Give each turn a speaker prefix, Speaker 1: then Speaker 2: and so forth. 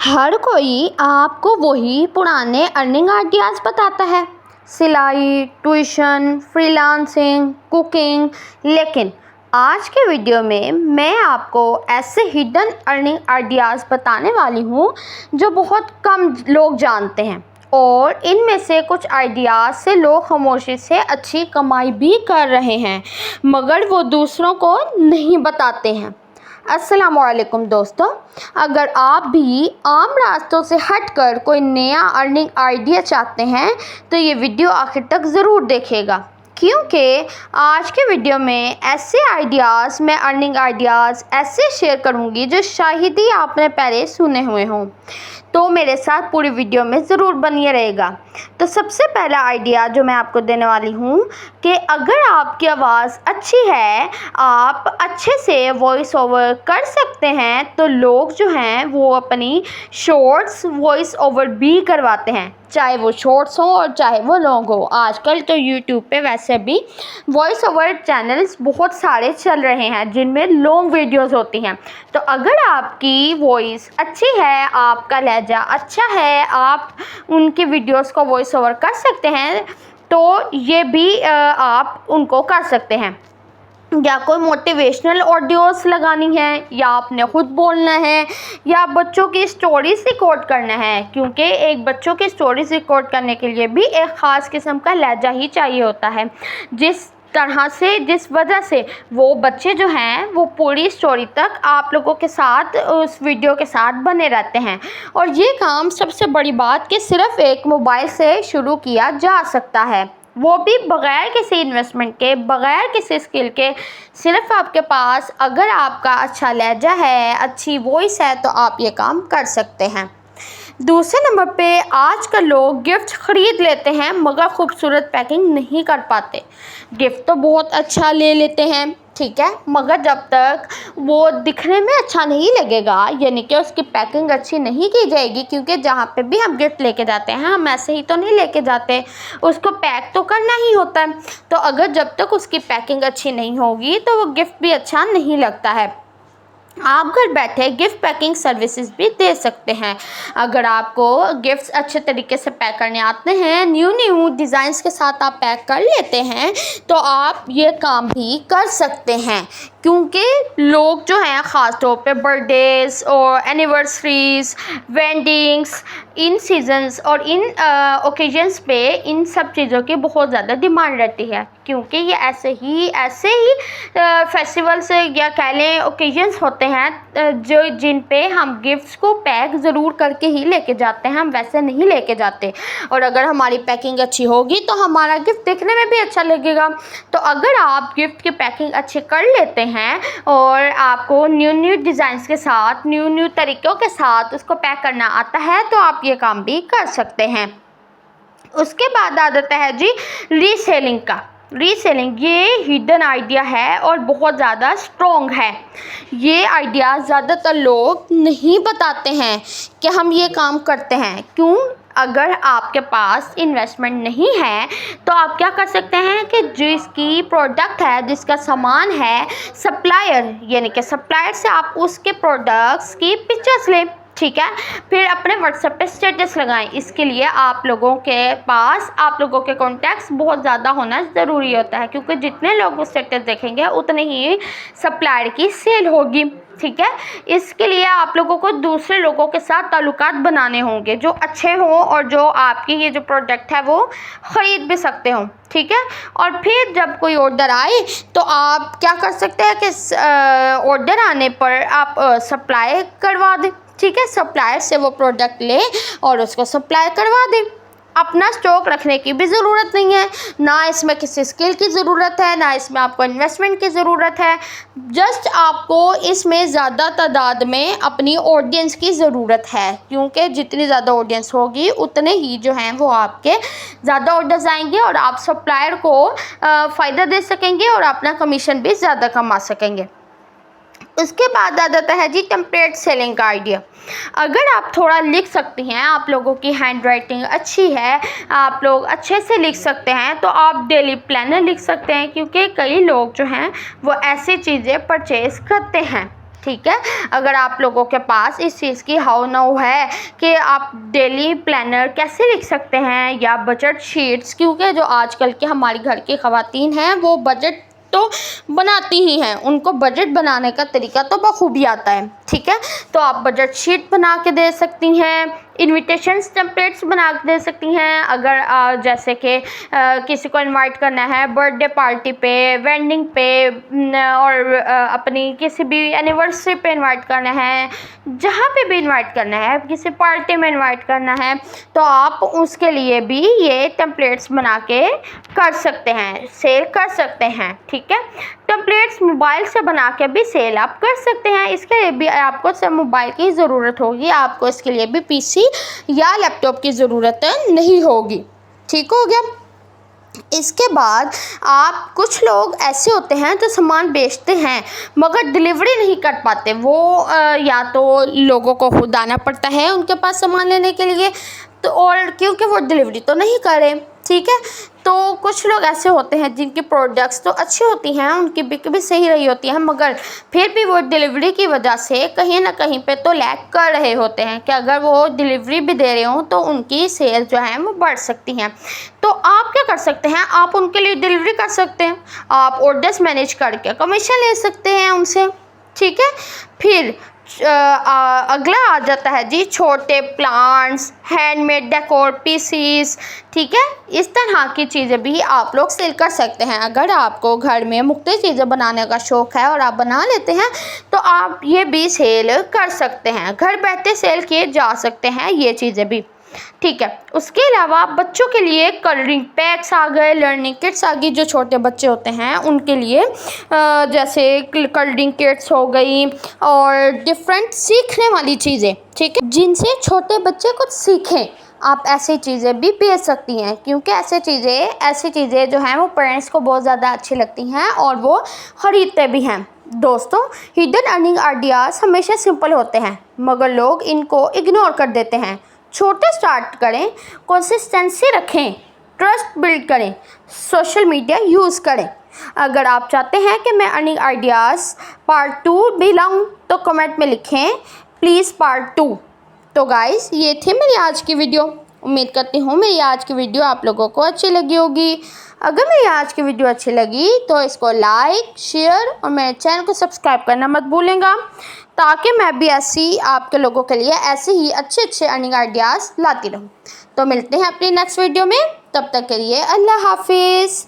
Speaker 1: हर कोई आपको वही पुराने अर्निंग आइडियाज़ बताता है, सिलाई, ट्यूशन, फ्रीलांसिंग, कुकिंग। लेकिन आज के वीडियो में मैं आपको ऐसे हिडन अर्निंग आइडियाज़ बताने वाली हूँ जो बहुत कम लोग जानते हैं, और इनमें से कुछ आइडियाज़ से लोग खामोशी से अच्छी कमाई भी कर रहे हैं, मगर वो दूसरों को नहीं बताते हैं। अस्सलामुअलैकुम दोस्तों, अगर आप भी आम रास्तों से हटकर कोई नया अर्निंग आइडिया चाहते हैं तो ये वीडियो आखिर तक ज़रूर देखिएगा, क्योंकि आज के वीडियो में ऐसे आइडियाज़ मैं अर्निंग आइडियाज़ ऐसे शेयर करूंगी जो शायद ही आपने पहले सुने हुए हों। तो मेरे साथ पूरी वीडियो में ज़रूर बनिए रहेगा। तो सबसे पहला आइडिया जो मैं आपको देने वाली हूँ कि अगर आपकी आवाज़ अच्छी है, आप अच्छे से वॉइस ओवर कर सकते हैं, तो लोग जो हैं वो अपनी शॉर्ट्स वॉइस ओवर भी करवाते हैं, चाहे वो शॉर्ट्स हो और चाहे वो लॉन्ग हो। आजकल तो यूट्यूब पे वैसे भी वॉइस ओवर चैनल्स बहुत सारे चल रहे हैं जिनमें लॉन्ग वीडियोस होती हैं। तो अगर आपकी वॉइस अच्छी है, आपका लहजा अच्छा है, आप उनकी वीडियोस को वॉइस ओवर कर सकते हैं, तो ये भी आप उनको कर सकते हैं। या कोई मोटिवेशनल ऑडियोस लगानी है, या आपने खुद बोलना है, या बच्चों की स्टोरीज रिकॉर्ड करना है, क्योंकि एक बच्चों की स्टोरीज रिकॉर्ड करने के लिए भी एक ख़ास किस्म का लहजा ही चाहिए होता है, जिस वजह से वो बच्चे जो हैं वो पूरी स्टोरी तक आप लोगों के साथ उस वीडियो के साथ बने रहते हैं। और ये काम सबसे बड़ी बात कि सिर्फ़ एक मोबाइल से शुरू किया जा सकता है, वो भी बग़ैर किसी इन्वेस्टमेंट के, बग़ैर किसी स्किल के। सिर्फ आपके पास अगर आपका अच्छा लहजा है, अच्छी वॉइस है, तो आप ये काम कर सकते हैं। दूसरे नंबर पे आजकल लोग गिफ्ट ख़रीद लेते हैं मगर खूबसूरत पैकिंग नहीं कर पाते। गिफ्ट तो बहुत अच्छा ले लेते हैं, ठीक है, मगर जब तक वो दिखने में अच्छा नहीं लगेगा, यानी कि उसकी पैकिंग अच्छी नहीं की जाएगी, क्योंकि जहाँ पे भी हम गिफ्ट लेके जाते हैं हम ऐसे ही तो नहीं लेके जाते, उसको पैक तो करना ही होता है। तो अगर जब तक उसकी पैकिंग अच्छी नहीं होगी तो वो गिफ्ट भी अच्छा नहीं लगता है। आप घर बैठे गिफ्ट पैकिंग सर्विसेज भी दे सकते हैं। अगर आपको गिफ्ट्स अच्छे तरीके से पैक करने आते हैं, न्यू डिज़ाइंस के साथ आप पैक कर लेते हैं, तो आप ये काम भी कर सकते हैं, क्योंकि लोग जो हैं ख़ास तौर पे बर्थडेज़ और एनिवर्सरीज़, वेडिंग्स, इन सीजन्स और इन ओकेजन्स पे इन सब चीज़ों की बहुत ज़्यादा डिमांड रहती है, क्योंकि ये ऐसे ही फेस्टिवल्स या कह लें ओकेजन्स होते हैं जो जिन पे हम गिफ्ट्स को पैक ज़रूर करके ही लेके जाते हैं, हम वैसे नहीं लेके जाते। और अगर हमारी पैकिंग अच्छी होगी तो हमारा गिफ्ट देखने में भी अच्छा लगेगा। तो अगर आप गिफ्ट की पैकिंग अच्छी कर लेते हैं और आपको न्यू डिज़ाइंस के साथ, न्यू तरीक़ों के साथ उसको पैक करना आता है, तो आप ये काम भी कर सकते हैं। उसके बाद आ जाता है जी रीसेलिंग का। रीसेलिंग ये हिडन आइडिया है और बहुत ज़्यादा स्ट्रॉन्ग है। ये आइडिया ज़्यादातर लोग नहीं बताते हैं कि हम ये काम करते हैं। क्यों? अगर आपके पास इन्वेस्टमेंट नहीं है तो आप क्या कर सकते हैं कि जिसकी प्रोडक्ट है, जिसका सामान है, सप्लायर, यानी कि सप्लायर से आप उसके प्रोडक्ट्स की पिक्चर्स लें, ठीक है, फिर अपने व्हाट्सएप पे स्टेटस लगाएं। इसके लिए आप लोगों के कॉन्टैक्ट्स बहुत ज़्यादा होना ज़रूरी होता है, क्योंकि जितने लोग वो स्टेटस देखेंगे उतने ही सप्लायर की सेल होगी, ठीक है। इसके लिए आप लोगों को दूसरे लोगों के साथ ताल्लुकात बनाने होंगे जो अच्छे हों और जो आपकी ये जो प्रोडक्ट है वो ख़रीद भी सकते हों, ठीक है। और फिर जब कोई ऑर्डर आए तो आप क्या कर सकते हैं कि ऑर्डर आने पर आप सप्लाई करवा दें, ठीक है, सप्लायर से वो प्रोडक्ट ले और उसको सप्लाई करवा दें। अपना स्टॉक रखने की भी ज़रूरत नहीं है, ना इसमें किसी स्किल की ज़रूरत है, ना इसमें आपको इन्वेस्टमेंट की ज़रूरत है। जस्ट आपको इसमें ज़्यादा तादाद में अपनी ऑडियंस की ज़रूरत है, क्योंकि जितनी ज़्यादा ऑडियंस होगी उतने ही जो हैं वो आपके ज़्यादा ऑर्डर्स आएंगे और आप सप्लायर को फ़ायदा दे सकेंगे और अपना कमीशन भी ज़्यादा कमा सकेंगे। उसके बाद आ जाता है जी टेम्पलेट सेलिंग का आइडिया। अगर आप थोड़ा लिख सकती हैं, आप लोगों की हैंड राइटिंग अच्छी है, आप लोग अच्छे से लिख सकते हैं, तो आप डेली प्लानर लिख सकते हैं, क्योंकि कई लोग जो हैं वो ऐसी चीज़ें परचेज़ करते हैं। ठीक है। अगर आप लोगों के पास इस चीज़ की हाउ नाउ है कि आप डेली प्लानर कैसे लिख सकते हैं या बजट शीट्स, क्योंकि जो आजकल के हमारी घर की ख़वातीन हैं वो बजट तो बनाती ही हैं, उनको बजट बनाने का तरीका तो बखूबी आता है, ठीक है। तो आप बजट शीट बना के दे सकती हैं, इनविटेशंस टेम्पलेट्स बना के दे सकती हैं। अगर जैसे कि किसी को इनवाइट करना है बर्थडे पार्टी पे, वेडिंग पे और अपनी किसी भी एनिवर्सरी पे इनवाइट करना है, जहाँ पे भी इनवाइट करना है, किसी पार्टी में इनवाइट करना है, तो आप उसके लिए भी ये टेम्पलेट्स बना के कर सकते हैं, सेल कर सकते हैं, ठीक है। टेम्पलेट्स मोबाइल से बना के भी सेल आप कर सकते हैं। इसके लिए भी आपको सिर्फ मोबाइल की ज़रूरत होगी, आपको इसके लिए भी पीसी या लैपटॉप की ज़रूरत नहीं होगी, ठीक हो गया। इसके बाद आप, कुछ लोग ऐसे होते हैं जो सामान बेचते हैं मगर डिलीवरी नहीं कर पाते, वो या तो लोगों को खुद आना पड़ता है उनके पास सामान लेने के लिए, तो और क्योंकि वो डिलीवरी तो नहीं करे, ठीक है। तो कुछ लोग ऐसे होते हैं जिनकी प्रोडक्ट्स तो अच्छी होती हैं, उनकी बिक भी सही रही होती है, मगर फिर भी वो डिलीवरी की वजह से कहीं ना कहीं पे तो लैग कर रहे होते हैं कि अगर वो डिलीवरी भी दे रहे हों तो उनकी सेल जो है वो बढ़ सकती हैं। तो आप क्या कर सकते हैं, आप उनके लिए डिलीवरी कर सकते हैं, आप ऑर्डर्स मैनेज करके कमीशन ले सकते हैं उनसे, ठीक है। फिर अगला आ जाता है जी छोटे प्लांट्स, हैंडमेड डेकोर पीसीस, ठीक है। इस तरह की चीज़ें भी आप लोग सेल कर सकते हैं। अगर आपको घर में मुख्तलिफ चीज़ें बनाने का शौक़ है और आप बना लेते हैं तो आप ये भी सेल कर सकते हैं, घर बैठे सेल किए जा सकते हैं ये चीज़ें भी, ठीक है। उसके अलावा बच्चों के लिए कलरिंग पैक्स आ गए, लर्निंग किट्स आ गई, जो छोटे बच्चे होते हैं उनके लिए जैसे कलरिंग किट्स हो गई और डिफरेंट सीखने वाली चीज़ें, ठीक है, जिनसे छोटे बच्चे कुछ सीखें। आप ऐसी चीज़ें भी बेच सकती हैं, क्योंकि ऐसी चीज़ें जो हैं वो पेरेंट्स को बहुत ज़्यादा अच्छी लगती हैं और वो ख़रीदते भी हैं। दोस्तों, हिडन अर्निंग आइडियाज़ हमेशा सिंपल होते हैं मगर लोग इनको इग्नोर कर देते हैं। छोटे स्टार्ट करें, कंसिस्टेंसी रखें, ट्रस्ट बिल्ड करें, सोशल मीडिया यूज़ करें। अगर आप चाहते हैं कि मैं अर्निंग आइडियाज़ पार्ट 2 भी लाऊं तो कमेंट में लिखें प्लीज़ पार्ट 2। तो गाइस, ये थी मेरी आज की वीडियो। उम्मीद करती हूँ मेरी आज की वीडियो आप लोगों को अच्छी लगी होगी। अगर मेरी आज की वीडियो अच्छी लगी तो इसको लाइक, शेयर और मेरे चैनल को सब्सक्राइब करना मत भूलेगा, ताकि मैं भी ऐसी आपके लोगों के लिए ऐसे ही अच्छे अर्निंग आइडियाज़ लाती रहूँ। तो मिलते हैं अपनी नेक्स्ट वीडियो में, तब तक के लिए अल्लाह हाफिज़।